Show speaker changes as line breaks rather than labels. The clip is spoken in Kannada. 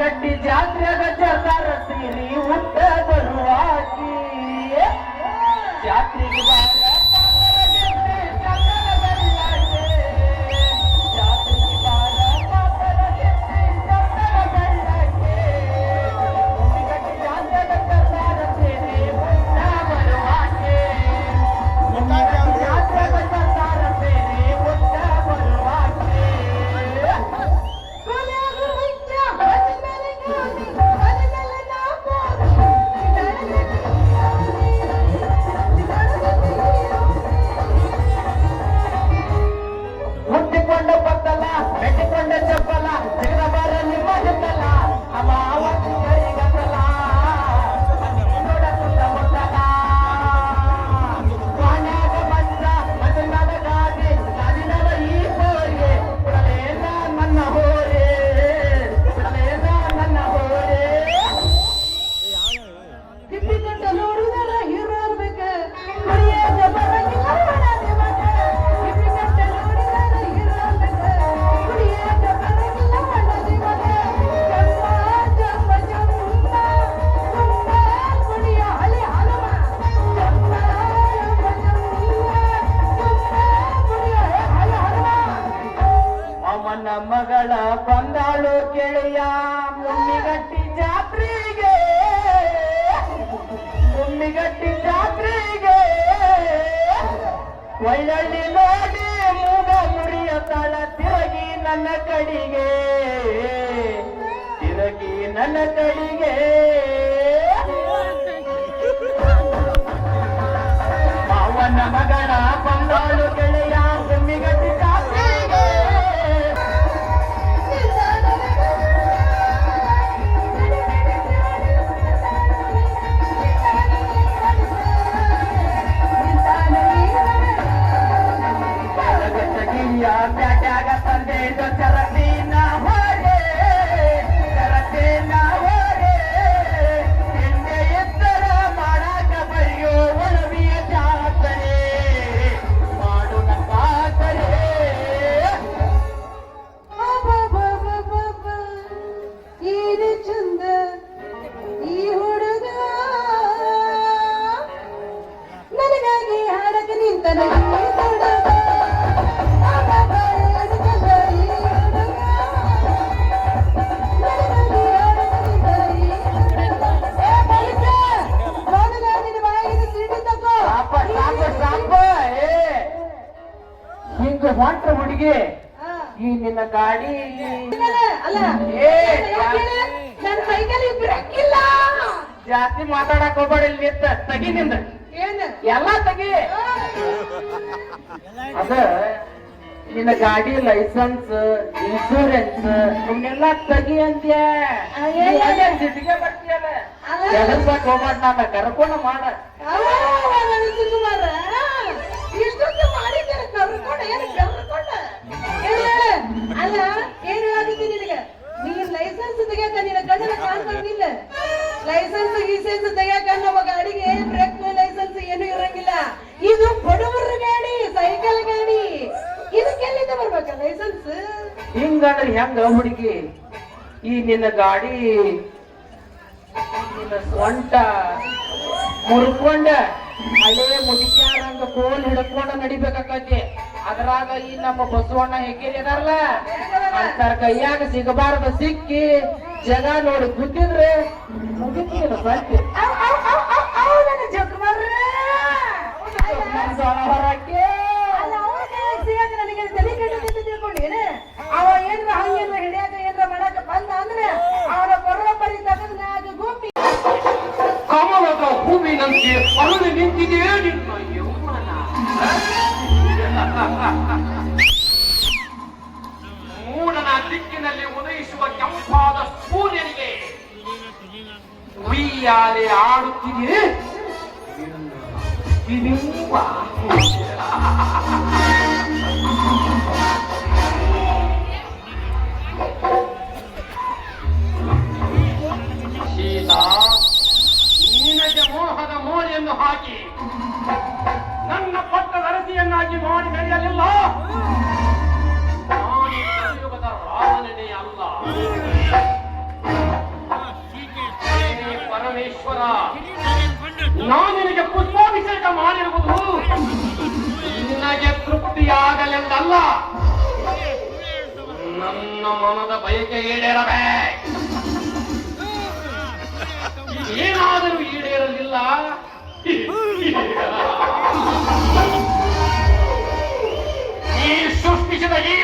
ಮುಮ್ಮಿಗಟ್ಟಿ ಜಾತ್ರೆಗ ಜರ್ದಾರ ಸೀರಿ ಉಟ್ಟ ಬರುವಾಕಿ ಜಾತ್ರೆಗೆ ಮಗಳ ಬಂದಾಳು ಕೆಳೆಯ ಮುಮ್ಮಿಗಟ್ಟಿ ಜಾತ್ರೆಗೆ ಒಳ್ಳಳ್ಳಿ ನೋಡಿ ಮೂಗ ಮುರಿಯ ತಳ ತಿರುಗಿ ನನ್ನ ಕಡೆಗೆ ಮಾವನ ಮಗಳ ಬಂದಾಳು ಗೆಳೆಯ ಮುಮ್ಮಿಗಟ್ಟಿ ಜಾತ್ರೆಗೆ ಪ್ಯಾಟ್ಯಾಗ ತಂದೆದು ಚರತಿನ ಹೊರೆ ಹಿಂದೆ ಎತ್ತರ ಮಾಡಾಕ ಬರೆಯೋ ಒಳವಿಯ ಜಾತ್ರೆ ಮಾಡು ನಕಾತರೆ
ಏನು ಚಂದ ಈ ಹುಡುಗ ನನಗಾಗಿ ಹಾಡಕ ನಿಂತನ
ಹೊಂಟ್ರ ಹುಡುಗಿ ಈ ನಿನ್ನ ಗಾಡಿ
ಅಲ್ಲ ನನ್ನ ಕೈಯಲ್ಲಿ ಬಿಡಕ್ಕಿಲ್ಲ
ಜಾಸ್ತಿ ಮಾತಾಡಕ್ ಹೋಗ್ಬೇಡಿ ನಿಂತ ತಗಿ ನಿಂದ ಎಲ್ಲಾ ತಗಿ ಅದ ನಿನ್ನ ಗಾಡಿ ಲೈಸೆನ್ಸ್ ಇನ್ಶೂರೆನ್ಸ್ ಇವನ್ನೆಲ್ಲ ತಗಿ ಅಂತ್ಯ ಸಿಟಿಗೆ ಬರ್ತೀಯಲ್ಲ ಎದರ್ಸಕ್ ಹೋಗ್ಬೇಡ ನಾನು ಕರ್ಕೊಂಡು ಮಾಡ
ಇಷ್ಟೊಂದು ಮಾಡಿದ್ದಾರೆ ಅಲ್ಲ ಏನ್ ಹೇಳಾಕತ್ತೀನಿ ನಿನಗೆ ನೀನ್ ಲೈಸೆನ್ಸ್ ತೆಗಿಯಾಕ ನಿನ್ನ ಕಣ್ಣನ ಕಾಣ್ಬಂದಿಲ್ಲ ಲೈಸೆನ್ಸ್ ಗೀಸೆನ್ಸ್ ತೆಗಿಯಾಕ ನಮ್ಮ ಗಾಡಿಗೆ ಬ್ರೇಕ್ ಲೈಸೆನ್ಸ್ ಏನು ಇರಂಗಿಲ್ಲ ಇದು ಬಡವರ ಗಾಡಿ ಸೈಕಲ್ ಗಾಡಿ ಇದಕ್ಕೆಲ್ಲಿಂದ ಬರ್ಬೇಕ ಲೈಸೆನ್ಸ್
ಹಿಂಗಂದ್ರೆ ಹೆಂಗ ಹುಡುಗಿ ಈ ನಿನ್ನ ಗಾಡಿ ನಿನ್ನ ಸ್ವಂಟ ಮುರ್ಕೊಂಡ ಹಳೆ ಮುದುಕ್ಯಾರಂಗ ಕೋಲ್ ಹಿಡ್ಕೊಂಡ ನಡಿಬೇಕಾಕತಿ ಅದ್ರಾಗ ಈ ನಮ್ಮ ಬಸವಣ್ಣ ಹೆಗ್ಗೇರಿ ಅದಾರಲ್ಲ ಅಂತಾರ ಕೈಯಾಗ ಸಿಗಬಾರದ ಸಿಕ್ಕಿ ಜಗ ನೋಡಿ ಗುದ್ದಿದ್ರೆ ಮುಗಿತೀರ ಸಾಧ್ಯ ಹೊರಕ್ಕೆ
ನನಗೆ ತಲೆ ಕೆಟ್ಟ ತಿಳ್ಕೊಂಡೇನೆ ಅವ ಏನ್ರ ಹಂಗೇನ್ರ ಹಿಡಿಯಾಕ ಏನ್ರ ಮಾಡಾಕ ಬಂದ ಅಂದ್ರೆ ಅವರ ಬರೋಬ್ಬರಿ ತಗದ್ ನಾಗ ಗುಪ್ಪಿ
ಕಮಲದ ಹೂವಿನಂತೆ ಅರಳು ನಿಂತಿದೆ ನಿನ್ನ ಯೌವನ ಮೂಡನ ದಿಕ್ಕಿನಲ್ಲಿ ಉದಯಿಸುವ ಕೆಂಪಾದ ಸೂರ್ಯನಿಗೆ ಉಯ್ಯಾಲೆ ಆಡುತ್ತಿದೆ ಸೀತಾ ನಿನಗೆ ಮೋಹದ ಮೋರಿಯನ್ನು ಹಾಕಿ ನನ್ನ ಪಟ್ಟದ ಅರಸಿಯನ್ನಾಗಿ ಮಾಡಿ ನಡೆಯಲಿಲ್ಲ ನಾನು ಕಲಿಯುಗದ ರಾವಣನೇ ಅಲ್ಲ ಮಾಡಿರುವುದು ನಿನಗೆ ತೃಪ್ತಿಯಾಗಲೆಂದಲ್ಲ, ನನ್ನ ಮನದ ಬಯಕೆ ಈಡೇರಬೇಕು. ಏನಾದರೂ ಈಡೇರಲಿಲ್ಲ, ಈ ಸೃಷ್ಟಿಸಿದ ಈ